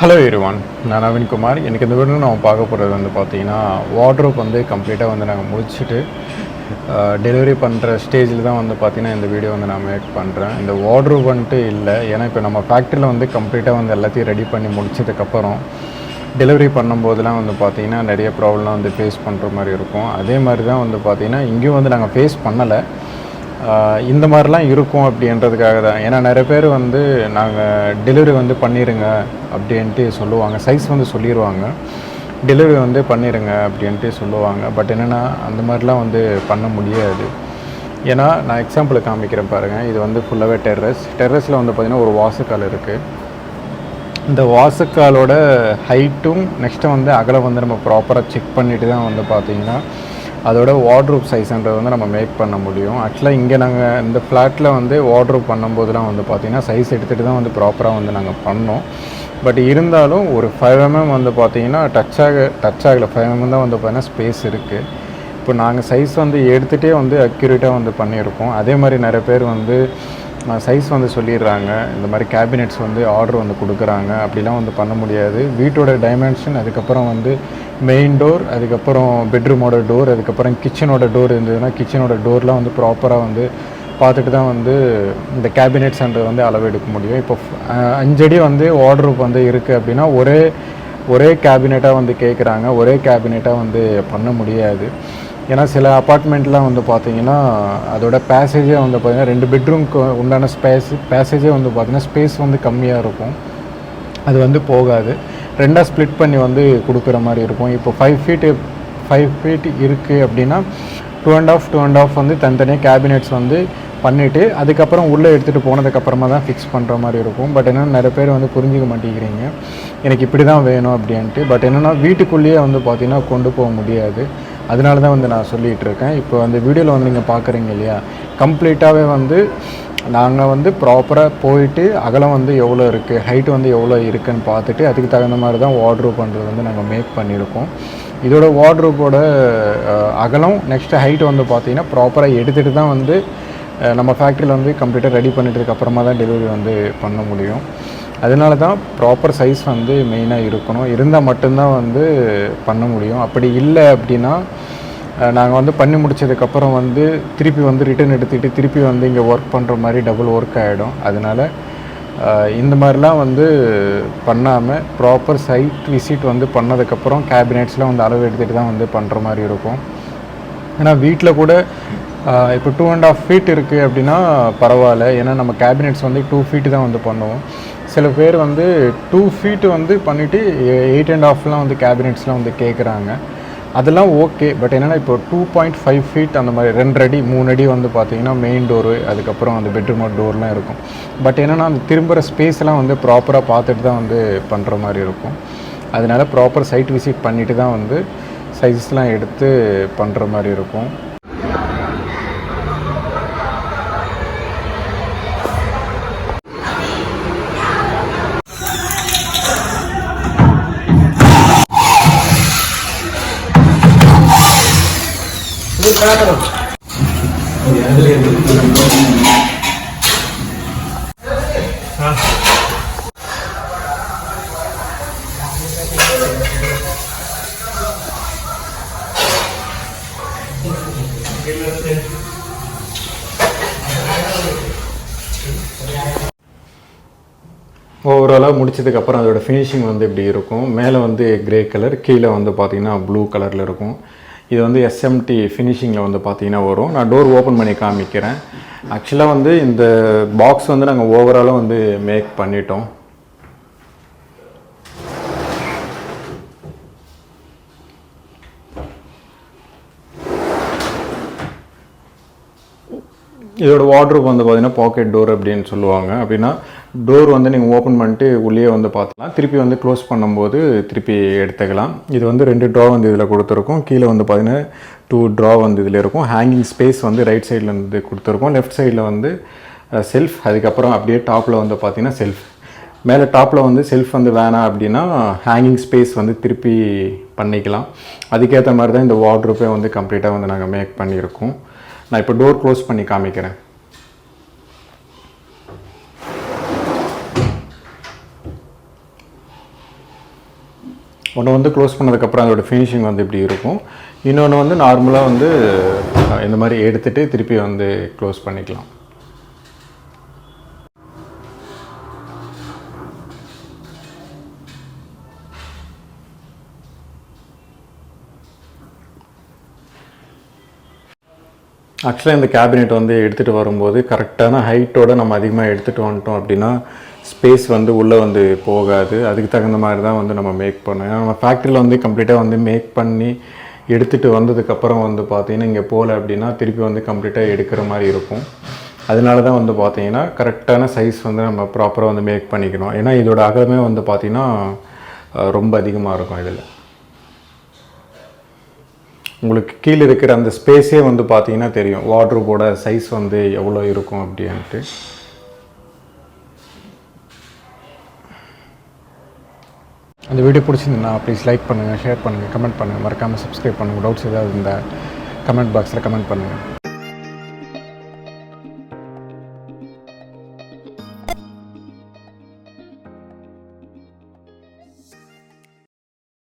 Hello everyone, நான் நவீன் குமார். எனக்கு இந்த வீடியோ நம்ம பார்க்க போகிறது வந்து பார்த்தீங்கன்னா வார்ட்ரோப் வந்து கம்ப்ளீட்டாக வந்து நாங்கள் முடிச்சுட்டு டெலிவரி பண்ணுற ஸ்டேஜில் தான் வந்து பார்த்திங்கன்னா இந்த வீடியோ வந்து நான் மேக் பண்ணுறேன். இந்த வார்ட்ரோப் வந்துட்டு இல்லை, ஏன்னா இப்போ நம்ம ஃபேக்ட்ரியில் வந்து கம்ப்ளீட்டாக வந்து எல்லாத்தையும் ரெடி பண்ணி முடிச்சதுக்கப்புறம் டெலிவரி பண்ணும்போதெல்லாம் வந்து பார்த்திங்கன்னா நிறைய ப்ராப்ளம்லாம் வந்து ஃபேஸ் பண்ணுற மாதிரி இருக்கும். அதே மாதிரி தான் வந்து பார்த்திங்கன்னா இங்கேயும் வந்து நாங்கள் ஃபேஸ் பண்ணலை. இந்த மாதிரிலாம் இருக்கும் அப்படின்றதுக்காக தான். ஏன்னா நிறைய பேர் வந்து நாங்கள் டெலிவரி வந்து பண்ணிடுங்க அப்படின்ட்டு சொல்லுவாங்க, சைஸ் வந்து சொல்லிடுவாங்க, டெலிவரி வந்து பண்ணிடுங்க அப்படின்ட்டு சொல்லுவாங்க. பட் என்னென்னா அந்த மாதிரிலாம் வந்து பண்ண முடியாது. ஏன்னா நான் எக்ஸாம்பிள் காமிக்கிறேன் பாருங்கள். இது வந்து ஃபுல்லாகவே டெர்ரஸில் வந்து பார்த்திங்கன்னா ஒரு வாசக்கால் இருக்குது. இந்த வாசக்காலோட ஹைட்டும் நெக்ஸ்ட்டு வந்து அகலம் வந்து நம்ம ப்ராப்பராக செக் பண்ணிவிட்டு தான் வந்து பார்த்திங்கன்னா அதோட வார்ட்ரோப் சைஸ்ன்றது வந்து நம்ம மேக் பண்ண முடியும். ஆக்சுவலாக இங்கே நாங்கள் இந்த ஃப்ளாட்டில் வந்து வார்ட்ரோப் பண்ணும்போதெலாம் வந்து பார்த்திங்கன்னா சைஸ் எடுத்துகிட்டு தான் வந்து ப்ராப்பராக வந்து நாங்கள் பண்ணோம். பட் இருந்தாலும் ஒரு 5 mm வந்து பார்த்திங்கன்னா டச் ஆகலை. 5 mm தான் வந்து பார்த்திங்கன்னா ஸ்பேஸ் இருக்குது. இப்போ நாங்கள் சைஸ் வந்து எடுத்துகிட்டே வந்து அக்யூரேட்டாக வந்து பண்ணியிருக்கோம். அதே மாதிரி நிறைய பேர் வந்து சைஸ் வந்து சொல்லிடுறாங்க, இந்த மாதிரி கேபினெட்ஸ் வந்து ஆர்டர் வந்து கொடுக்குறாங்க. அப்படிலாம் வந்து பண்ண முடியாது. வீட்டோட டைமென்ஷன், அதுக்கப்புறம் வந்து மெயின் டோர், அதுக்கப்புறம் பெட்ரூமோட டோர், அதுக்கப்புறம் கிச்சனோட டோர் இருந்ததுன்னா கிச்சனோட டோர்லாம் வந்து ப்ராப்பராக வந்து பார்த்துட்டு தான் வந்து இந்த கேபினெட்ஸ்ன்றது வந்து அளவு எடுக்க முடியும். இப்போ 5 அடி வந்து வார்ட்ரோப் வந்து இருக்குது அப்படின்னா ஒரே கேபினெட்டாக வந்து கேட்குறாங்க. ஒரே கேபினெட்டாக வந்து பண்ண முடியாது. ஏன்னா சில அப்பார்ட்மெண்ட்லாம் வந்து பார்த்திங்கன்னா அதோட பேசேஜே வந்து பார்த்திங்கன்னா 2 பெட்ரூம்க்கு உண்டான பேசேஜே வந்து பார்த்திங்கன்னா ஸ்பேஸ் வந்து கம்மியாக இருக்கும். அது வந்து போகாது. 2ஆக ஸ்ப்ளிட் பண்ணி வந்து கொடுக்குற மாதிரி இருக்கும். இப்போ 5 feet இருக்குது அப்படின்னா 2.5 வந்து தனித்தனியாக கேபினெட்ஸ் வந்து பண்ணிவிட்டு அதுக்கப்புறம் உள்ளே எடுத்துகிட்டு போனதுக்கப்புறமா தான் ஃபிக்ஸ் பண்ணுற மாதிரி இருக்கும். பட் என்னென்னா நிறைய பேர் வந்து புரிஞ்சிக்க மாட்டேங்கிறீங்க, எனக்கு இப்படி தான் வேணும் அப்படின்ட்டு. பட் என்னென்னா வீட்டுக்குள்ளேயே வந்து பார்த்திங்கன்னா கொண்டு போக முடியாது. அதனால தான் வந்து நான் சொல்லிகிட்ருக்கேன். இப்போ அந்த வீடியோவில் வந்து நீங்கள் பார்க்குறீங்க இல்லையா, கம்ப்ளீட்டாகவே வந்து நாங்கள் வந்து ப்ராப்பராக போயிட்டு அகலம் வந்து எவ்வளோ இருக்குது, ஹைட்டு வந்து எவ்வளோ இருக்குதுன்னு பார்த்துட்டு அதுக்கு தகுந்த மாதிரி தான் வார்ட்ரோப் பண்ணுறது வந்து நாங்கள் மேக் பண்ணியிருக்கோம். இதோட வார்ட்ரோப்போட அகலம் நெக்ஸ்ட்டு ஹைட்டு வந்து பார்த்திங்கன்னா ப்ராப்பராக எடுத்துகிட்டு தான் வந்து நம்ம ஃபேக்ட்ரியில் வந்து கம்ப்ளீட்டாக ரெடி பண்ணிட்டதுக்கப்புறமா தான் டெலிவரி வந்து பண்ண முடியும். அதனால தான் ப்ராப்பர் சைஸ் வந்து மெயினாக இருக்கணும், இருந்தால் மட்டும்தான் வந்து பண்ண முடியும். அப்படி இல்லை அப்படின்னா நாங்கள் வந்து பண்ணி முடித்ததுக்கப்புறம் வந்து திருப்பி வந்து ரிட்டன் எடுத்துக்கிட்டு திருப்பி வந்து இங்கே ஒர்க் பண்ணுற மாதிரி டபுள் ஒர்க் ஆகிடும். அதனால் இந்த மாதிரிலாம் வந்து பண்ணாமல் ப்ராப்பர் சைட் விசிட் வந்து பண்ணதுக்கப்புறம் கேபினெட்ஸ்லாம் வந்து அளவு எடுத்துகிட்டு தான் வந்து பண்ணுற மாதிரி இருக்கும். ஏன்னா வீட்டில் கூட இப்போ 2.5 feet இருக்குது அப்படின்னா பரவாயில்ல, ஏன்னா நம்ம கேபினெட்ஸ் வந்து 2 feet தான் வந்து பண்ணுவோம். சில பேர் வந்து 2 feet வந்து பண்ணிவிட்டு 8.5 வந்து கேபினெட்ஸ்லாம் வந்து கேட்குறாங்க. அதெல்லாம் ஓகே. பட் என்னென்னா இப்போ 2.5 feet அந்த மாதிரி 2 அடி 3 அடி வந்து பார்த்திங்கன்னா மெயின் டோரு, அதுக்கப்புறம் அந்த பெட்ரூமோட டோர்லாம் இருக்கும். பட் என்னென்னா அந்த திரும்புகிற ஸ்பேஸ்லாம் வந்து ப்ராப்பராக பார்த்துட்டு தான் வந்து பண்ணுற மாதிரி இருக்கும். அதனால் ப்ராப்பர் சைட் விசிட் பண்ணிவிட்டு தான் வந்து சைஸ்லாம் எடுத்து பண்ணுற மாதிரி இருக்கும். ஓவராலாக முடிச்சதுக்கப்புறம் அதோடய ஃபினிஷிங் வந்து இப்படி இருக்கும். மேலே வந்து கிரே கலர், கீழே வந்து பார்த்திங்கன்னா ப்ளூ கலரில் இருக்கும். இது வந்து SMT ஃபினிஷிங்கில் வந்து பார்த்திங்கன்னா வரும். நான் டோர் ஓப்பன் பண்ணி காமிக்கிறேன். ஆக்சுவலாக வந்து இந்த பாக்ஸ் வந்து நாங்கள் ஓவராலாக வந்து மேக் பண்ணிட்டோம். இதோட வார்ட்ரோப் வந்து பார்த்திங்கன்னா பாக்கெட் டோர் அப்படின்னு சொல்லுவாங்க. அப்படின்னா டோர் வந்து நீங்கள் ஓப்பன் பண்ணிட்டு உள்ளே வந்து பார்த்துக்கலாம், திருப்பி வந்து க்ளோஸ் பண்ணும்போது திருப்பி எடுத்துக்கலாம். இது வந்து 2 ட்ரா வந்து இதில் கொடுத்துருக்கோம். கீழே வந்து பார்த்திங்கன்னா 2 ட்ரா வந்து இதில் இருக்கும். ஹேங்கிங் ஸ்பேஸ் வந்து ரைட் சைடில் வந்து கொடுத்துருக்கோம். லெஃப்ட் சைடில் வந்து செல்ஃப், அதுக்கப்புறம் அப்படியே டாப்பில் வந்து பார்த்திங்கன்னா செல்ஃப். மேலே டாப்பில் வந்து செல்ஃப் வந்து வேணாம் அப்படின்னா ஹேங்கிங் ஸ்பேஸ் வந்து திருப்பி பண்ணிக்கலாம். அதுக்கேற்ற மாதிரி தான் இந்த வார்ட்ரோப்பே வந்து கம்ப்ளீட்டாக வந்து நாங்கள் மேக் பண்ணியிருக்கோம். நான் இப்போ டோர் க்ளோஸ் பண்ணி காமிக்கிறேன். ஒன்று வந்து க்ளோஸ் பண்ணதுக்கப்புறம் அதோட ஃபினிஷிங் வந்து இப்படி இருக்கும். இன்னொன்று வந்து நார்மலாக வந்து இந்த மாதிரி எடுத்துகிட்டு திருப்பி வந்து க்ளோஸ் பண்ணிக்கலாம். ஆக்சுவலாக இந்த கேபினெட் வந்து எடுத்துகிட்டு வரும்போது கரெக்டான ஹைட்டோடு நம்ம அதிகமாக எடுத்துகிட்டு வந்துட்டோம் அப்படின்னா ஸ்பேஸ் வந்து உள்ளே வந்து போகாது. அதுக்கு தகுந்த மாதிரி தான் வந்து நம்ம மேக் பண்ணோம். ஏன்னா நம்ம ஃபேக்ட்ரியில் வந்து கம்ப்ளீட்டாக வந்து மேக் பண்ணி எடுத்துகிட்டு வந்ததுக்கப்புறம் வந்து பார்த்திங்கன்னா இங்கே போகல அப்படின்னா திருப்பி வந்து கம்ப்ளீட்டாக எடுக்கிற மாதிரி இருக்கும். அதனால தான் வந்து பார்த்திங்கன்னா கரெக்டான சைஸ் வந்து நம்ம ப்ராப்பராக வந்து மேக் பண்ணிக்கணும். ஏன்னா இதோட அகலமே வந்து பார்த்திங்கன்னா ரொம்ப அதிகமாக இருக்கும். இதில் உங்களுக்கு கீழே இருக்கிற அந்த ஸ்பேஸே வந்து பார்த்தீங்கன்னா தெரியும் வார்ட்ரோபோட சைஸ் வந்து எவ்வளோ இருக்கும் அப்படின்ட்டு. அந்த வீடியோ பிடிச்சிருந்தா ப்ளீஸ் லைக் பண்ணுங்கள், ஷேர் பண்ணுங்கள், கமெண்ட் பண்ணுங்கள், மறக்காமல் சப்ஸ்கிரைப் பண்ணுங்கள். டவுட்ஸ் ஏதாவது இருந்தால் கமெண்ட் பாக்ஸில் கமெண்ட் பண்ணுங்கள்.